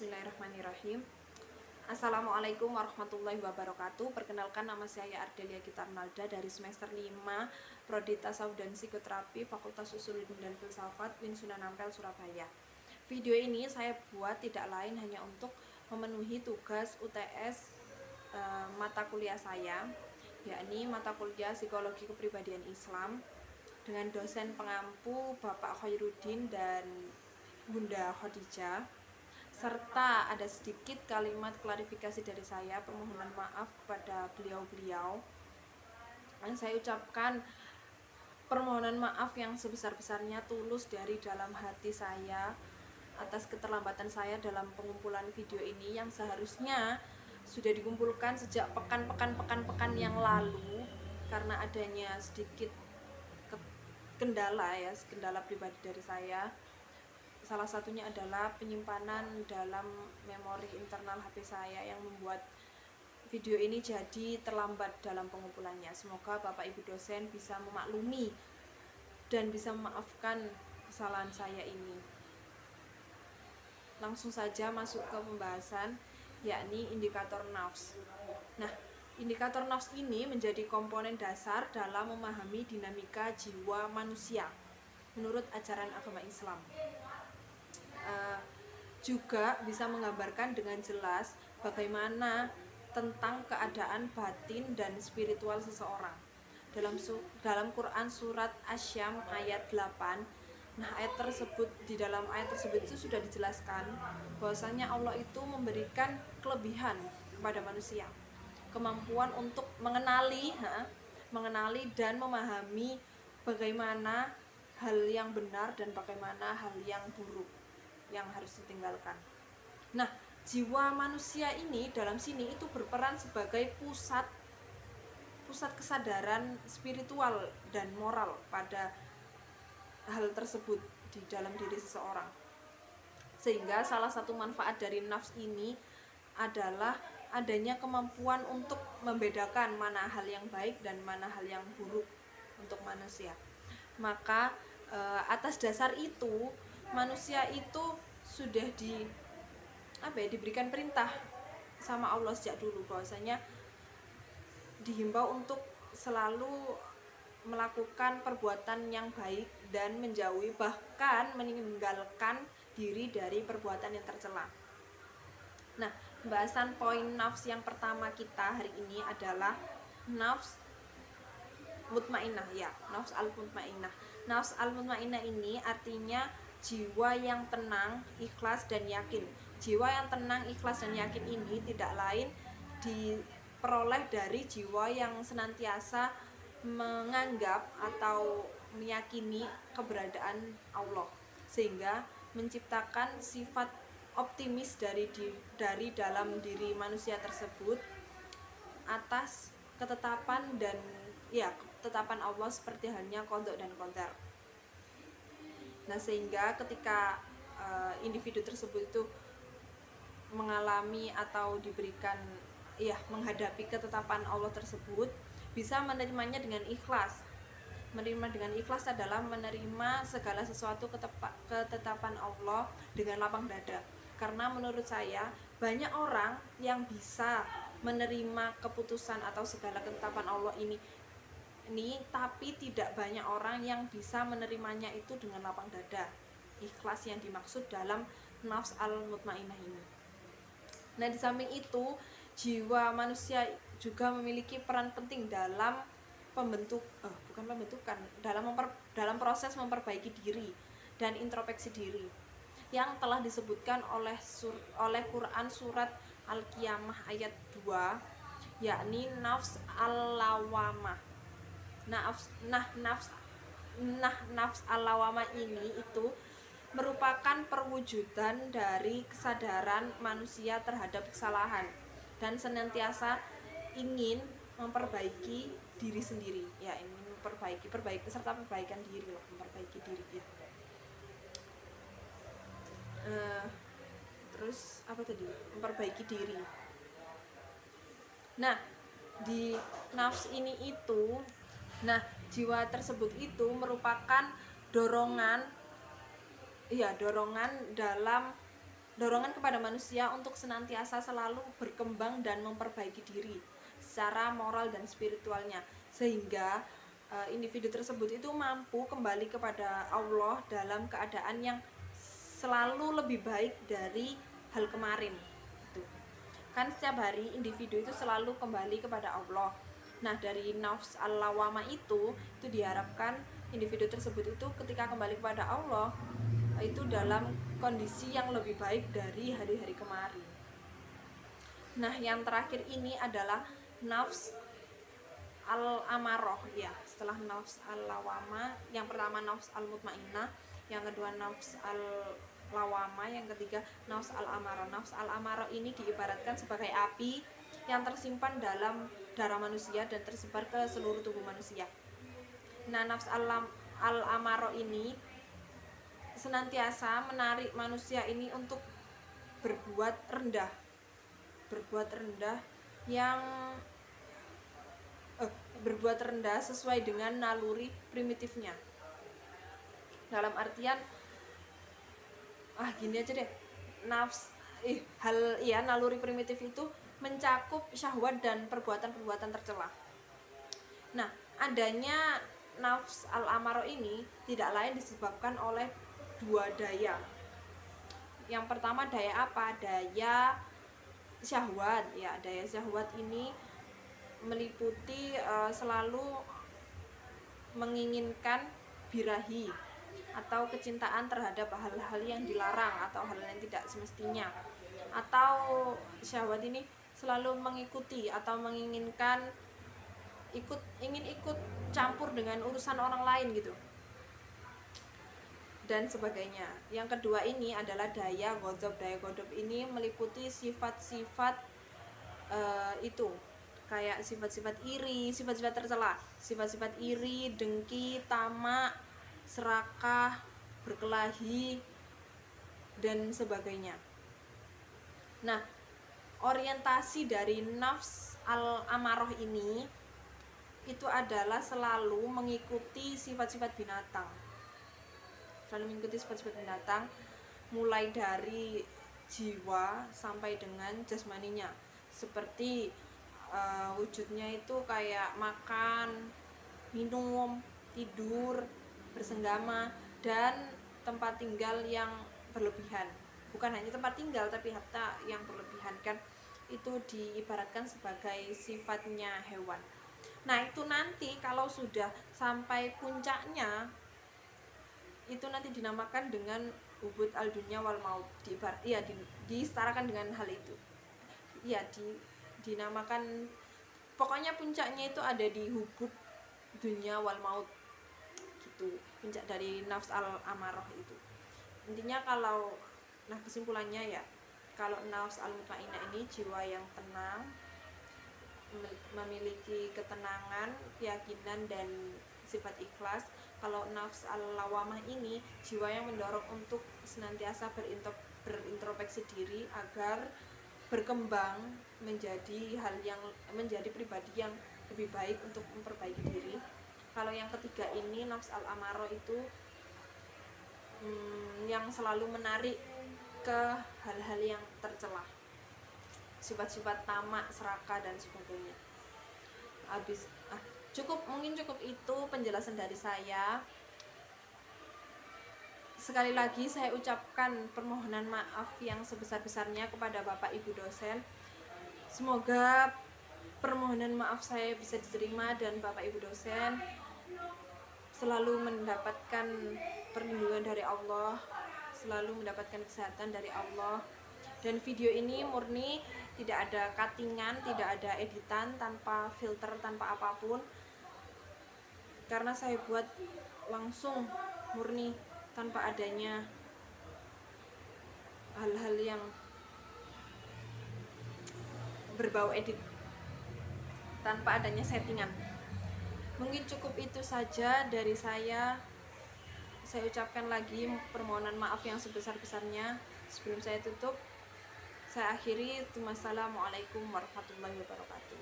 Bismillahirrahmanirrahim. Assalamualaikum warahmatullahi wabarakatuh. Perkenalkan, nama saya Ardelia Gitarnalda dari semester 5 Prodi Tasawuf dan Psikoterapi Fakultas Usuluddin dan Filsafat UIN Sunan Ampel, Surabaya. Video ini saya buat tidak lain hanya untuk memenuhi tugas UTS mata kuliah saya, yakni mata kuliah Psikologi Kepribadian Islam dengan dosen pengampu Bapak Khairuddin dan Bunda Khadijah, serta ada sedikit kalimat klarifikasi dari saya, permohonan maaf kepada beliau-beliau. Dan saya ucapkan permohonan maaf yang sebesar-besarnya, tulus dari dalam hati saya atas keterlambatan saya dalam pengumpulan video ini yang seharusnya sudah dikumpulkan sejak pekan yang lalu. Karena adanya sedikit kendala pribadi dari saya. Salah satunya adalah penyimpanan dalam memori internal HP saya yang membuat video ini jadi terlambat dalam pengumpulannya. Semoga Bapak Ibu dosen bisa memaklumi dan bisa memaafkan kesalahan saya ini. Langsung saja masuk ke pembahasan, yakni indikator nafs. Nah, indikator nafs ini menjadi komponen dasar dalam memahami dinamika jiwa manusia menurut ajaran agama Islam. Juga bisa menggambarkan dengan jelas bagaimana tentang keadaan batin dan spiritual seseorang. Dalam Quran surat Asy-Syams ayat 8, di dalam ayat tersebut itu sudah dijelaskan bahwasanya Allah itu memberikan kelebihan kepada manusia, kemampuan untuk mengenali dan memahami bagaimana hal yang benar dan bagaimana hal yang buruk yang harus ditinggalkan. Nah, jiwa manusia ini dalam sini itu berperan sebagai pusat kesadaran spiritual dan moral pada hal tersebut di dalam diri seseorang. Sehingga salah satu manfaat dari nafs ini adalah adanya kemampuan untuk membedakan mana hal yang baik dan mana hal yang buruk untuk manusia. Maka atas dasar itu manusia itu sudah diberikan perintah sama Allah sejak dulu bahwasanya dihimbau untuk selalu melakukan perbuatan yang baik dan menjauhi bahkan meninggalkan diri dari perbuatan yang tercela. Nah, pembahasan poin nafs yang pertama kita hari ini adalah nafs mutmainnah, nafs al-mutmainnah. Nafs al-mutmainnah ini artinya jiwa yang tenang, ikhlas dan yakin. Jiwa yang tenang, ikhlas dan yakin ini tidak lain diperoleh dari jiwa yang senantiasa menganggap atau meyakini keberadaan Allah, sehingga menciptakan sifat optimis dari dalam diri manusia tersebut atas ketetapan ketetapan Allah seperti halnya qadha dan qadar. Nah, sehingga ketika individu tersebut itu mengalami atau diberikan menghadapi ketetapan Allah tersebut, bisa menerimanya dengan ikhlas. Menerima dengan ikhlas adalah menerima segala sesuatu ketetapan Allah dengan lapang dada. Karena menurut saya banyak orang yang bisa menerima keputusan atau segala ketetapan Allah ini, tapi tidak banyak orang yang bisa menerimanya itu dengan lapang dada, ikhlas yang dimaksud dalam nafs al-mutmainnah ini. Nah, di samping itu jiwa manusia juga memiliki peran penting dalam dalam proses memperbaiki diri dan introspeksi diri yang telah disebutkan oleh Quran surat Al-Qiyamah ayat 2, yakni nafs al-lawamah. Nafs al-lawamah ini itu merupakan perwujudan dari kesadaran manusia terhadap kesalahan dan senantiasa ingin memperbaiki diri sendiri, ingin memperbaiki serta perbaikan diri, memperbaiki diri ya. Terus apa tadi? Memperbaiki diri. Nah, di nafs ini itu, jiwa tersebut itu merupakan dorongan dalam dorongan kepada manusia untuk senantiasa selalu berkembang dan memperbaiki diri secara moral dan spiritualnya, sehingga individu tersebut itu mampu kembali kepada Allah dalam keadaan yang selalu lebih baik dari hal kemarin. Itu kan setiap hari individu itu selalu kembali kepada Allah. Nah, dari nafs al-lawamah itu diharapkan individu tersebut itu ketika kembali kepada Allah itu dalam kondisi yang lebih baik dari hari-hari kemarin. Nah, yang terakhir ini adalah nafs al-amarah ya. Setelah nafs al-lawamah, yang pertama nafs al-mutmainnah, yang kedua nafs al-lawamah, yang ketiga nafs al-amarah. Nafs al-amarah ini diibaratkan sebagai api yang tersimpan dalam darah manusia dan tersebar ke seluruh tubuh manusia. Nah, nafs al-amarah ini senantiasa menarik manusia ini untuk berbuat rendah yang berbuat rendah sesuai dengan naluri primitifnya. Dalam artian gini aja deh, naluri primitif itu mencakup syahwat dan perbuatan-perbuatan tercela. Nah, adanya nafs al-amarah ini tidak lain disebabkan oleh dua daya. Yang pertama daya apa? Daya syahwat ya. Daya syahwat ini meliputi selalu menginginkan birahi atau kecintaan terhadap hal-hal yang dilarang atau hal yang tidak semestinya, atau syahwat ini selalu mengikuti atau menginginkan ingin ikut campur dengan urusan orang lain gitu dan sebagainya. Yang kedua ini adalah daya ghadab. Daya ghadab ini meliputi sifat-sifat itu kayak sifat-sifat iri, sifat-sifat tercela, sifat-sifat iri, dengki, tamak, serakah, berkelahi dan sebagainya. Nah, orientasi dari nafs al-amarah ini itu adalah selalu mengikuti sifat-sifat binatang. Mulai dari jiwa sampai dengan jasmaninya, seperti wujudnya itu kayak makan, minum, tidur, bersenggama, dan tempat tinggal yang berlebihan. Bukan hanya tempat tinggal tapi hatta yang berlebihan kan itu diibaratkan sebagai sifatnya hewan. Nah, itu nanti kalau sudah sampai puncaknya itu nanti dinamakan dengan hubud al-dunya wal maut. Disetarakan dengan hal itu. Dinamakan, pokoknya puncaknya itu ada di hubud dunya wal maut gitu, puncak dari nafs al-amarah itu. Intinya kesimpulannya ya, kalau nafs al-mutmainnah ini jiwa yang tenang, memiliki ketenangan, keyakinan dan sifat ikhlas. Kalau nafs al-lawamah ini jiwa yang mendorong untuk senantiasa berintrospeksi diri agar berkembang menjadi pribadi yang lebih baik untuk memperbaiki diri. Kalau yang ketiga ini nafs al-amarah itu yang selalu menarik ke hal-hal yang tercela, sifat-sifat tamak, serakah dan sebagainya. Mungkin cukup itu penjelasan dari saya. Sekali lagi saya ucapkan permohonan maaf yang sebesar-besarnya kepada Bapak Ibu dosen. Semoga permohonan maaf saya bisa diterima dan Bapak Ibu dosen selalu mendapatkan perlindungan dari Allah, selalu mendapatkan kesehatan dari Allah. Dan video ini murni tidak ada cuttingan, tidak ada editan, tanpa filter, tanpa apapun, karena saya buat langsung murni tanpa adanya hal-hal yang berbau edit, tanpa adanya settingan. Mungkin cukup itu saja dari saya. Saya ucapkan lagi permohonan maaf yang sebesar-besarnya. Sebelum saya tutup, saya akhiri. Wassalamualaikum warahmatullahi wabarakatuh.